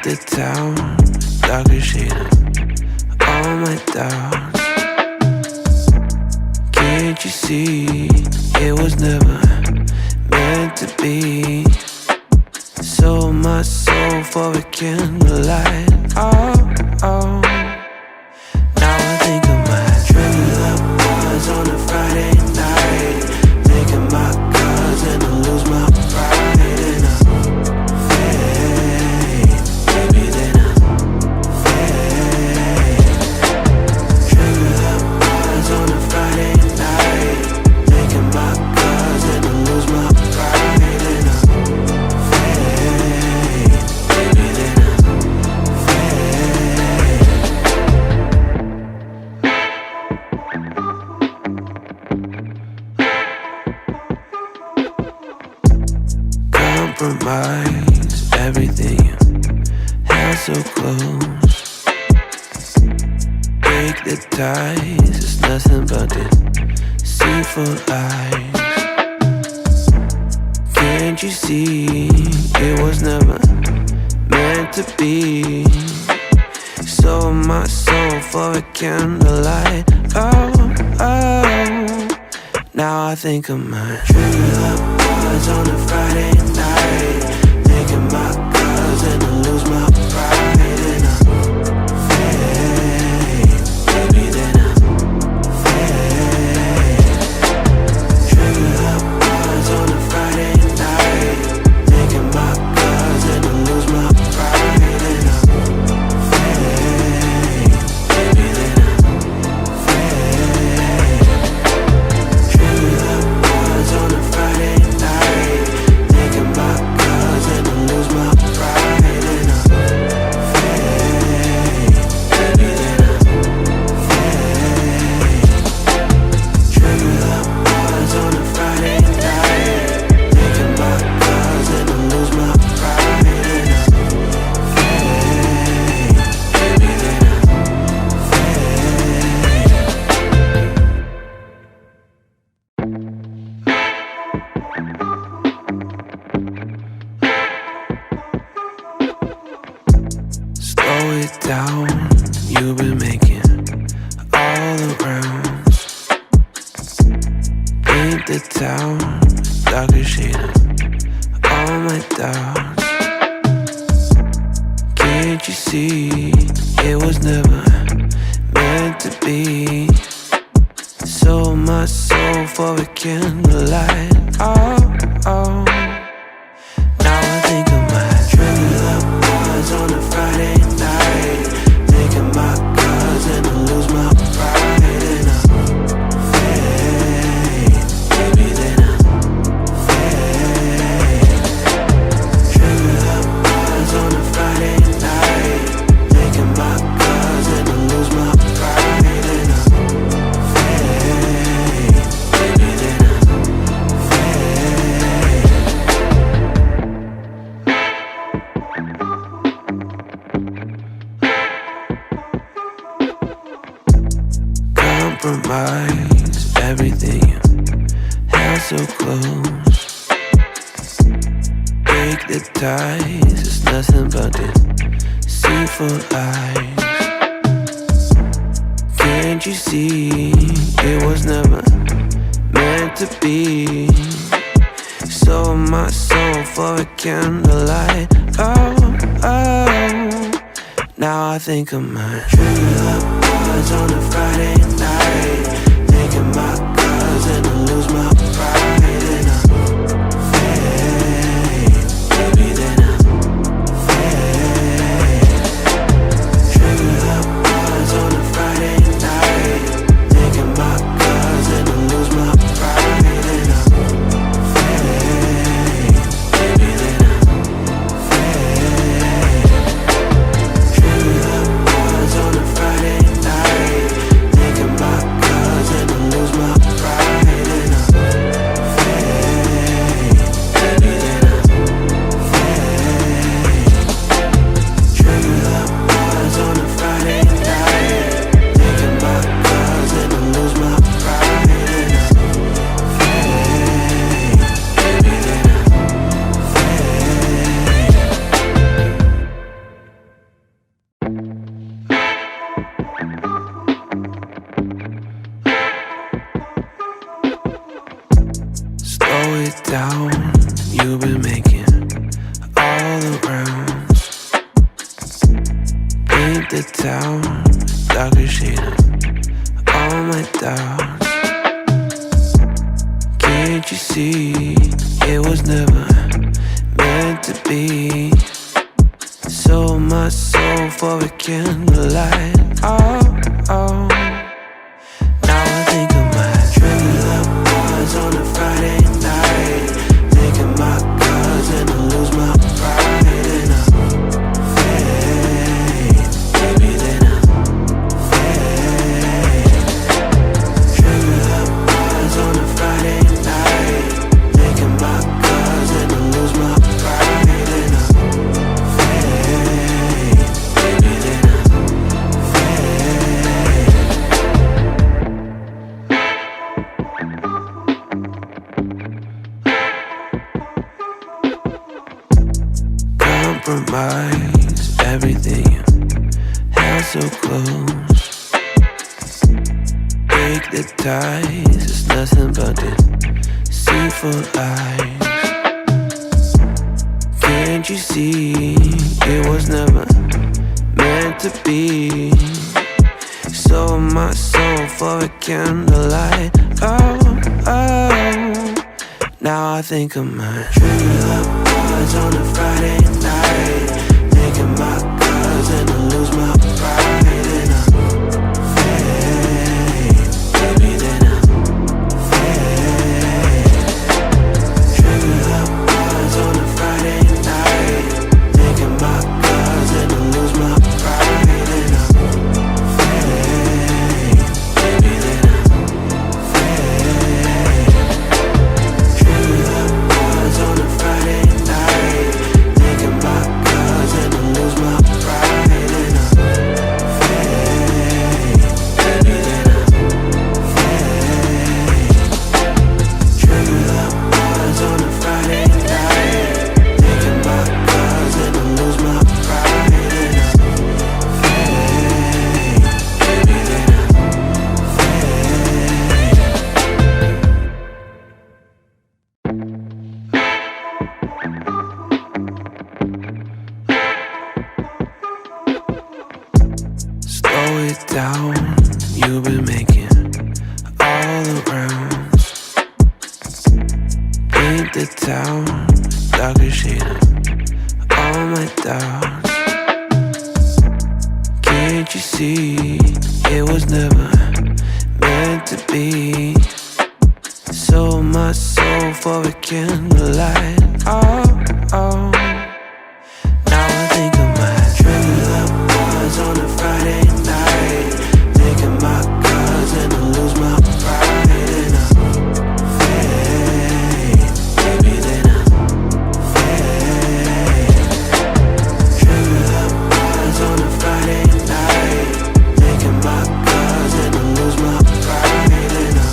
Paint the town darker shade of all my doubts. Can't you see it was never meant to be? Sold my soul for a candlelight. Oh, oh. Now I think of my trailer was on a Friday night, making my cousin lose my pride in a fade, baby, then a fade. Trailer was on a Friday night, making my cousin lose my pride in a fade, baby, then a compromise everything you held so close. Break the ties, it's nothing but the deceitful eyes. Can't you see it was never meant to be? Sold my soul for a candlelight. Oh, oh. Now I think of my true love was on a Friday night, making my cousin lose my pride in a fade, baby, then a fade. True love was on a Friday night, making my cousin lose my pride in a fade, baby, then a fade. True love was on a Friday night, making my cousin lose my pride in a fade, baby, then a fade. True love was on a Friday night, making my cousin lose my pride in a fade, baby, then a slow it down, you've been making all the rounds. Paint the town darker shade of all my doubts. Can't you see it was never meant to be? Sold my soul for a candlelight. Oh, oh. Now I think of my true love was on a Friday night, making my cousin lose my pride in a fade, baby, then a fade. True love was on a Friday night, making my cousin lose my pride in a fade, baby, then a fade. Compromise everything you held so close. Break the ties, it's nothing but the deceitful eyes. Can't you see it was never meant to be? Sold my soul for a candlelight. Oh, oh. Now I think of my true love was on a Friday night, making my cousin lose my pride in a fade, baby, then a fade. True love was on a Friday night, making my cousin lose my pride in a fade, baby, then a fade. True love was on a Friday night, making my cousin lose my pride in a the town, darker shade of all my doubts. Can't you see it was never meant to be? Sold my soul for a candlelight. Oh, oh. Now I think of my trailer bars on a Friday night, thinking my cousin will lose my pride in a fade, maybe then a fade. Trailer bars on a Friday night, thinking my cousin will lose my pride in a fade, maybe then a compromise everything you held so close. Break the ties, it's nothing but deceitful eyes. Can't you see it was never meant to be? Sold my soul for a candlelight. Oh, oh. Now I think of my trailer bars on a Friday night, thinking my cousin will lose my pride in a fade, maybe then a fade. Trailer bars on a Friday night, thinking my cousin will lose my pride in a fade, maybe then a fade. Trailer bars on a Friday night, thinking my cousin will lose my pride in a fade, maybe then a fade. Trailer bars on a Friday night, thinking my cousin will lose my pride in a fade, maybe then a slow it down, you've been making all the rounds. Paint the town, darker shade of all my doubts. Can't you see it was never meant to be? Sold my soul for a candlelight. Oh, oh. Now I think of my trailer bars on a Friday night, thinking my cousin will lose my pride in a fade, maybe then a fade. Trailer bars on a Friday night, thinking my cousin will lose my pride in a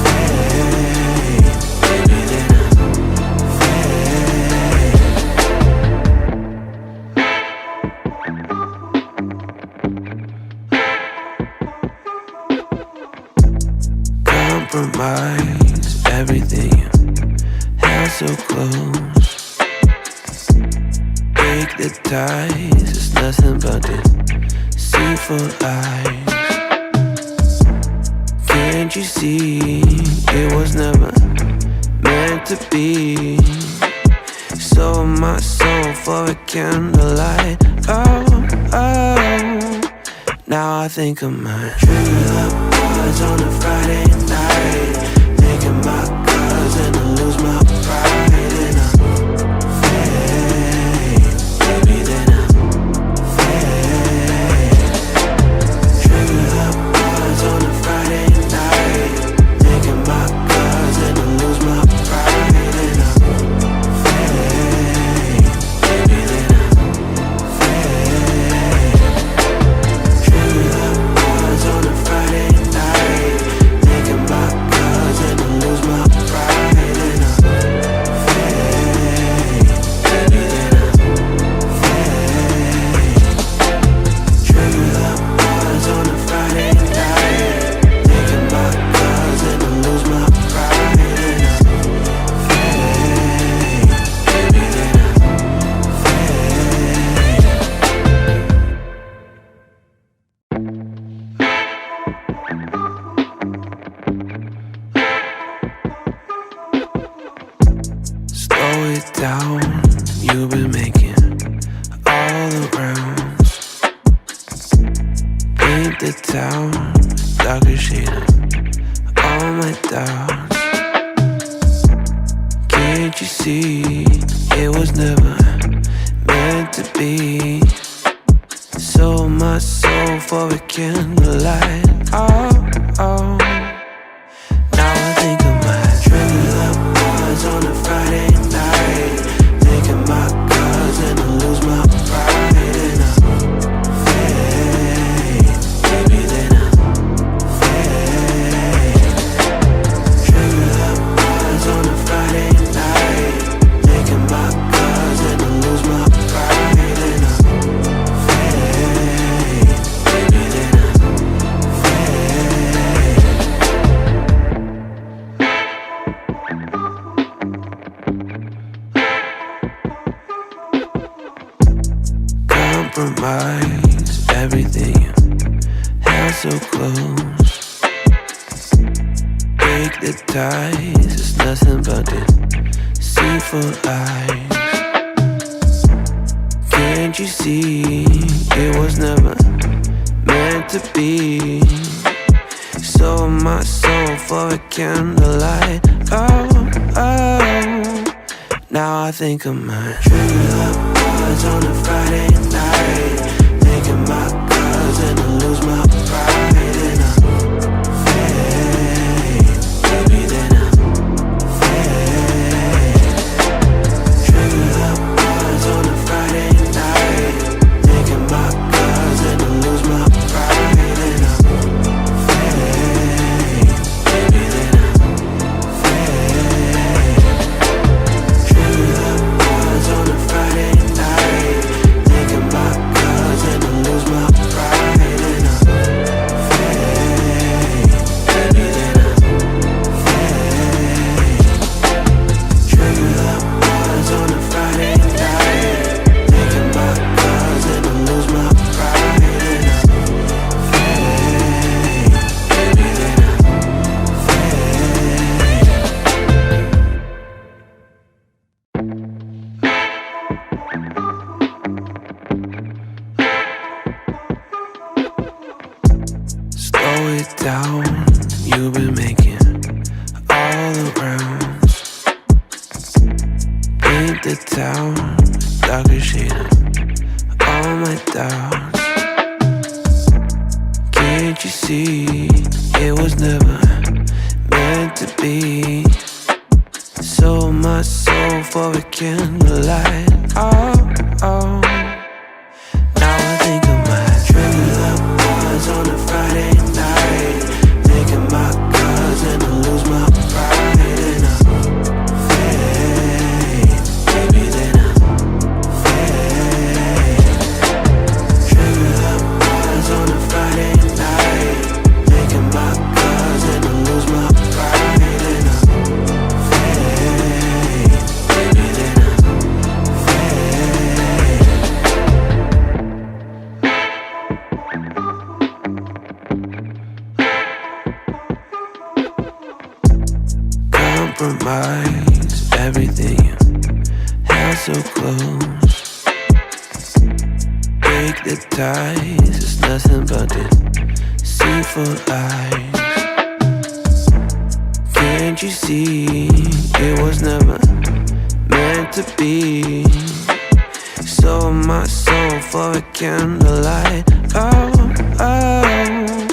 fade, maybe then a fade. Compromise everything you held so close. Break the ties, it's nothing but deceitful eyes. Can't you see it was never meant to be? Sold my soul for a candlelight. Oh, oh. Now I think of my trailer bars on a Friday night, thinking my cousin will lose my pride in a fade, maybe then a fade. Trailer bars on a Friday night, thinking my cousin will lose my pride in a fade, maybe then a fade. Trailer bars on a Friday night, thinking my cousin will lose my pride in a be. Sold my soul for a candlelight. Oh, oh. Now I think I might trigger up bars on a Friday night, thinking my cousin and lose my pride, and I fade, baby, then I fade. Trigger up bars on a Friday night, thinking my cousin and lose my pride, and I fade, baby, then I compromise everything, held so close. Break the ties, it's nothing but the deceitful eyes. Can't you see it was never meant to be? Sold my soul for a candlelight. Oh, oh. Now I think I might trigger up bars on a Friday night, thinking my cousin and lose my pride, and I fade, baby, then I fade. Trigger up bars on a Friday night, thinking my cousin and lose my pride, and I fade, baby, then I fade. Trigger up bars on a Friday night, thinking my cousin and lose my pride, and I fade, baby, then I fade. Trigger up bars on a Friday night, thinking my cousin and lose my pride, and I fade, baby, then I slow it down, you've been making all the rounds. Paint the town, darker shade of all my doubts. Can't you see it was never meant to be? Sold my soul for a candlelight. Oh, oh. Now I think I might trigger up bars on a Friday night, thinking my cousin and lose my pride, and I fade, baby, then I fade. Trigger up bars on a Friday night, thinking my cousin and lose my pride, and I fade, baby, then I fade. Compromise everything, held so close. Break the ties, it's nothing but the deceitful eyes. Can't you see it was never meant to be? Sold my soul for a candlelight. Oh, oh.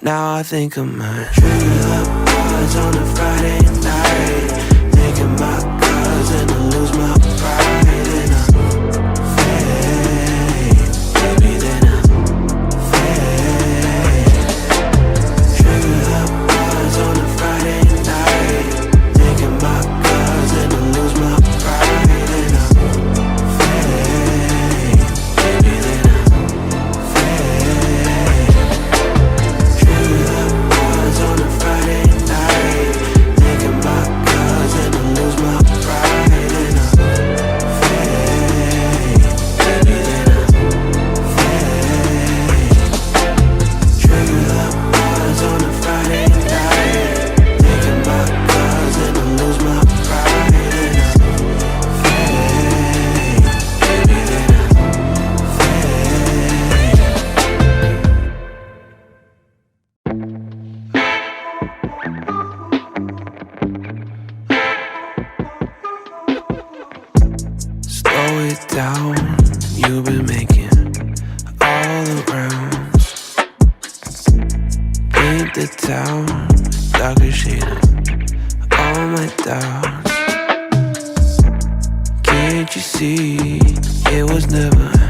Now I think I might trigger up bars on a Friday night, thinking my cousin and lose my pride, and I fade, baby, then I fade. Trigger up bars on a Friday night, thinking my cousin and lose my pride, and I fade, baby, then I fade. Trigger up bars on a Friday night, thinking my cousin are making all the rounds. Paint the town darker shade of all my doubts. Can't you see it was never